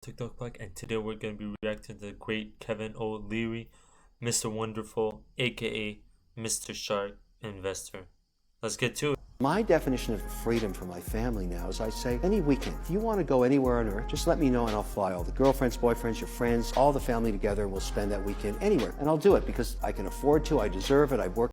TikTok Black, and today we're going to be reacting to the great Kevin O. Leary, Mr. Wonderful, aka Mr. Shark Investor. Let's get to it. My definition of freedom for my family now is I say any weekend. If you want to go anywhere on earth, just let me know and I'll fly all the girlfriends, boyfriends, your friends, all the family together, and we'll spend that weekend anywhere. And I'll do it because I can afford to, I deserve it, I work.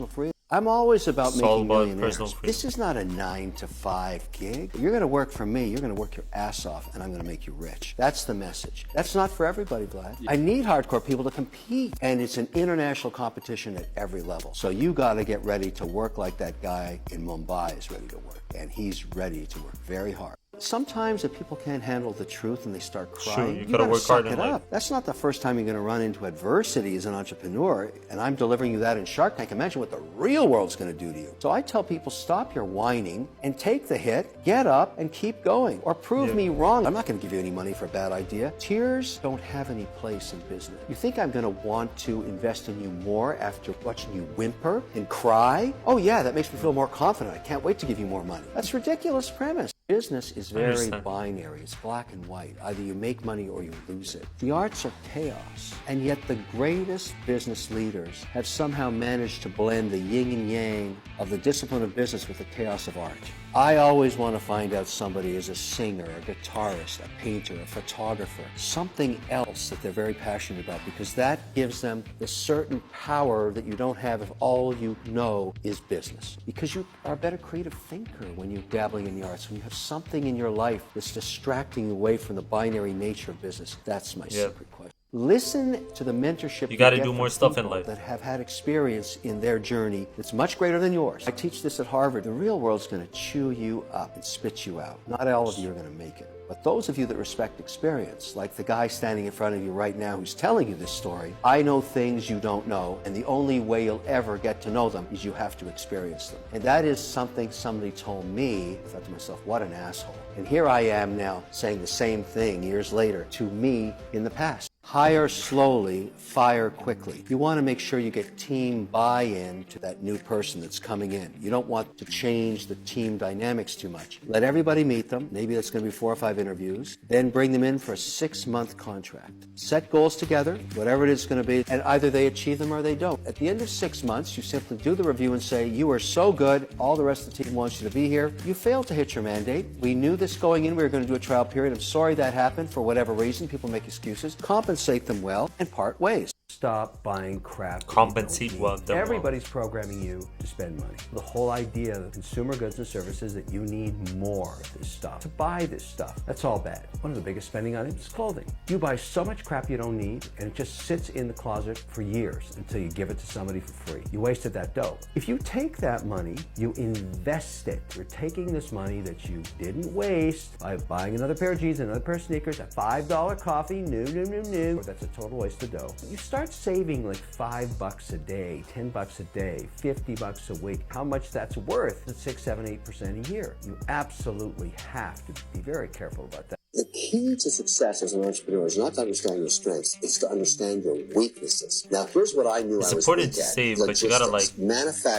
Free. I'm always about making millionaires. This is not a 9-to-5 gig. You're going to work for me. You're going to work your ass off, and I'm going to make you rich. That's the message. That's not for everybody, Vlad. I need hardcore people to compete, and it's an international competition at every level. So you got to get ready to work like that guy in Mumbai is ready to work, and he's ready to work very hard. Sometimes if people can't handle the truth and they start crying, you gotta work hard in life. That's not the first time you're gonna run into adversity as an entrepreneur, and I'm delivering you that in Shark Tank. Imagine what the real world's gonna do to you. So I tell people, stop your whining and take the hit, get up and keep going, or prove me wrong. I'm not gonna give you any money for a bad idea. Tears don't have any place in business. You think I'm gonna want to invest in you more after watching you whimper and cry? Oh yeah, that makes me feel more confident. I can't wait to give you more money. That's a ridiculous premise. Business is very binary. It's black and white. Either you make money or you lose it. The arts are chaos, and yet the greatest business leaders have somehow managed to blend the yin and yang of the discipline of business with the chaos of art. I always want to find out somebody is a singer, a guitarist, a painter, a photographer, something else that they're very passionate about, because that gives them the certain power that you don't have if all you know is business. Because you are a better creative thinker when you're dabbling in the arts, when you have something in your life that's distracting you away from the binary nature of business. That's my secret question. Listen to the mentorship you got to do more stuff in life that have had experience in their journey that's much greater than yours. I teach this at Harvard. The real world's going to chew you up and spit you out. Not all of you are going to make it. But those of you that respect experience, like the guy standing in front of you right now who's telling you this story, I know things you don't know, and the only way you'll ever get to know them is you have to experience them. And that is something somebody told me. I thought to myself, what an asshole. And here I am now saying the same thing years later to me in the past. Hire slowly, fire quickly. You want to make sure you get team buy-in to that new person that's coming in. You don't want to change the team dynamics too much. Let everybody meet them. Maybe that's going to be 4 or 5 interviews. Then bring them in for a 6-month contract. Set goals together, whatever it is going to be, and either they achieve them or they don't. At the end of 6 months, you simply do the review and say, you are so good, all the rest of the team wants you to be here. You failed to hit your mandate. We knew this going in. We were going to do a trial period. I'm sorry that happened for whatever reason. People make excuses. Compensate them well and part ways. Stop buying crap. Compensate well. Everybody's programming you to spend money. The whole idea of consumer goods and services that you need more of this stuff, to buy this stuff. That's all bad. One of the biggest spending items is clothing. You buy so much crap you don't need, and it just sits in the closet for years until you give it to somebody for free. You wasted that dough. If you take that money, you invest it. You're taking this money that you didn't waste by buying another pair of jeans, another pair of sneakers, a $5 coffee, no. That's a total waste of dough. You start saving like $5 a day, $10 a day, $50 a week. How much that's worth? It's 6, 7, 8% a year. You absolutely have to be very careful about that. The key to success as an entrepreneur is not to understand your strengths, it's to understand your weaknesses. Now, here's what I knew I was important to save, but you gotta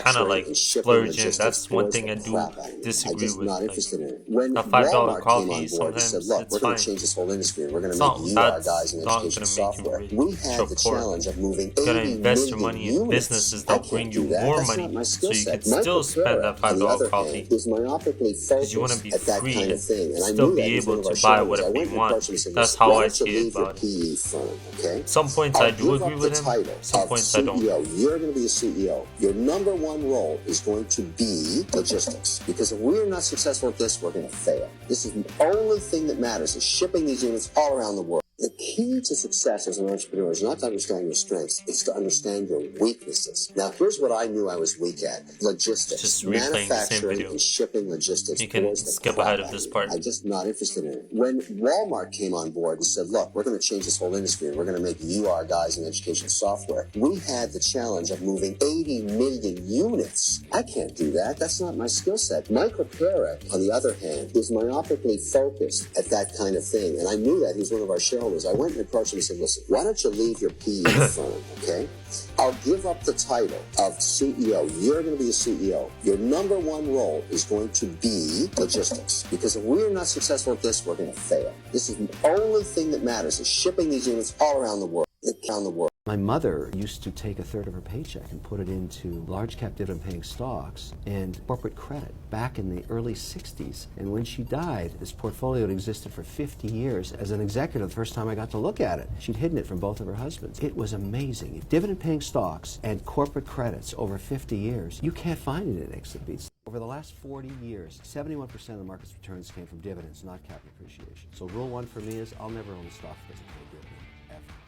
kind of like splurge in. That's one thing I do disagree with. Like, a $5 coffee, sometimes it's fine. It's not, that's not gonna make you rich or poor. You gotta invest your money in businesses that bring you more money, so you can still spend that $5 coffee, because you want to be free and still be able to buy whatever you want. That's how I see it about it. Some points I do agree with him, some points I don't. You're going to be a CEO. Your number one role is going to be logistics. Because if we're not successful at this, we're going to fail. This is the only thing that matters, is shipping these units all around the world. The key to success as an entrepreneur is not to understand your strengths, it's to understand your weaknesses. Now, here's what I knew I was weak at. Logistics. Just replaying the same video. And shipping logistics. You can skip ahead of this part. I'm just not interested in it. When Walmart came on board and said, look, we're going to change this whole industry and we're going to make you our guys in education software, we had the challenge of moving 80 million units. I can't do that. That's not my skill set. Michael Parrott, on the other hand, is myopically focused at that kind of thing. And I knew that. He's one of our shareholders. owners, I went and approached them and said, listen, why don't you leave your PE firm, okay? I'll give up the title of CEO. You're going to be the CEO. Your number one role is going to be logistics. Because if we're not successful at this, we're going to fail. This is the only thing that matters, is shipping these units all around the world. My mother used to take a third of her paycheck and put it into large cap dividend paying stocks and corporate credit back in the early 60s. And when she died, this portfolio had existed for 50 years. As an executive, the first time I got to look at it, she'd hidden it from both of her husbands. It was amazing. Dividend paying stocks and corporate credits over 50 years, you can't find an index that beats. Over the last 40 years, 71% of the market's returns came from dividends, not capital appreciation. So rule one for me is I'll never own a stock that doesn't pay a dividend.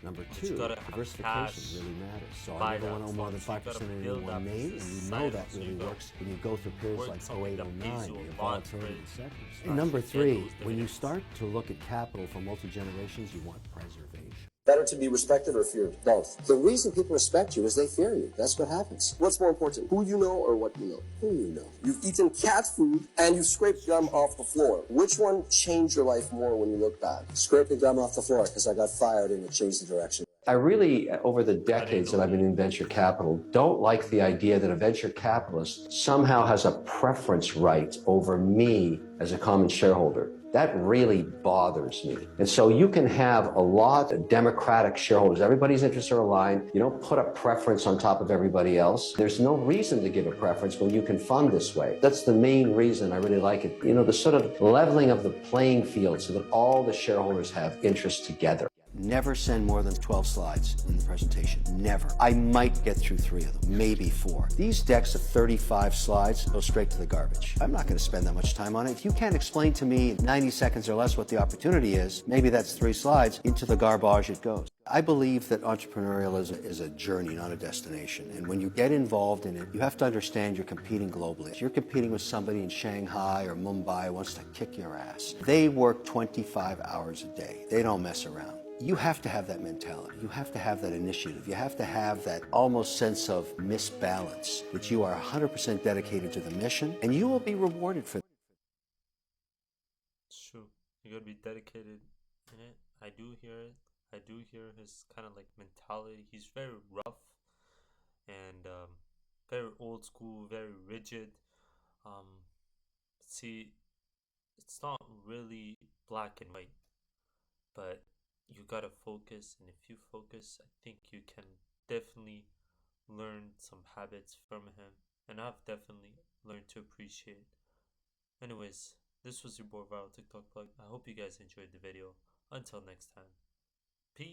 Number two, diversification really matters. So I never want to own more than 5% in any one name, and you know that really works when you go through periods like 08, 09, you have volatility in sectors. And number three, when you start to look at capital for multi-generations, you want preservation. Better to be respected or feared? Both. The reason people respect you is they fear you. That's what happens. What's more important, who you know or what you know? Who you know. You've eaten cat food and you've scraped gum off the floor. Which one changed your life more when you look back? Scraping gum off the floor because I got fired and it changed the direction. I really, over the decades that I've been in venture capital, don't like the idea that a venture capitalist somehow has a preference right over me as a common shareholder. That really bothers me. And so you can have a lot of democratic shareholders. Everybody's interests are aligned. You don't put a preference on top of everybody else. There's no reason to give a preference when you can fund this way. That's the main reason I really like it. You know, the sort of leveling of the playing field so that all the shareholders have interests together. Never send more than 12 slides in the presentation. Never. I might get through 3 of them, maybe 4. These decks of 35 slides go straight to the garbage. I'm not going to spend that much time on it. If you can't explain to me in 90 seconds or less what the opportunity is, maybe that's 3 slides, into the garbage it goes. I believe that entrepreneurialism is a journey, not a destination. And when you get involved in it, you have to understand you're competing globally. If you're competing with somebody in Shanghai or Mumbai who wants to kick your ass, they work 25 hours a day. They don't mess around. You have to have that mentality. You have to have that initiative. You have to have that almost sense of misbalance, that you are 100% dedicated to the mission, and you will be rewarded for that. It's true. You gotta be dedicated in it. I do hear it. I do hear his kind of like mentality. He's very rough and very old school, very rigid. Um, see, it's not really black and white, but you gotta focus, and if you focus, I think you can definitely learn some habits from him, and I've definitely learned to appreciate. Anyways, this was your boy Viral TikTok Plug. I hope you guys enjoyed the video. Until next time, peace.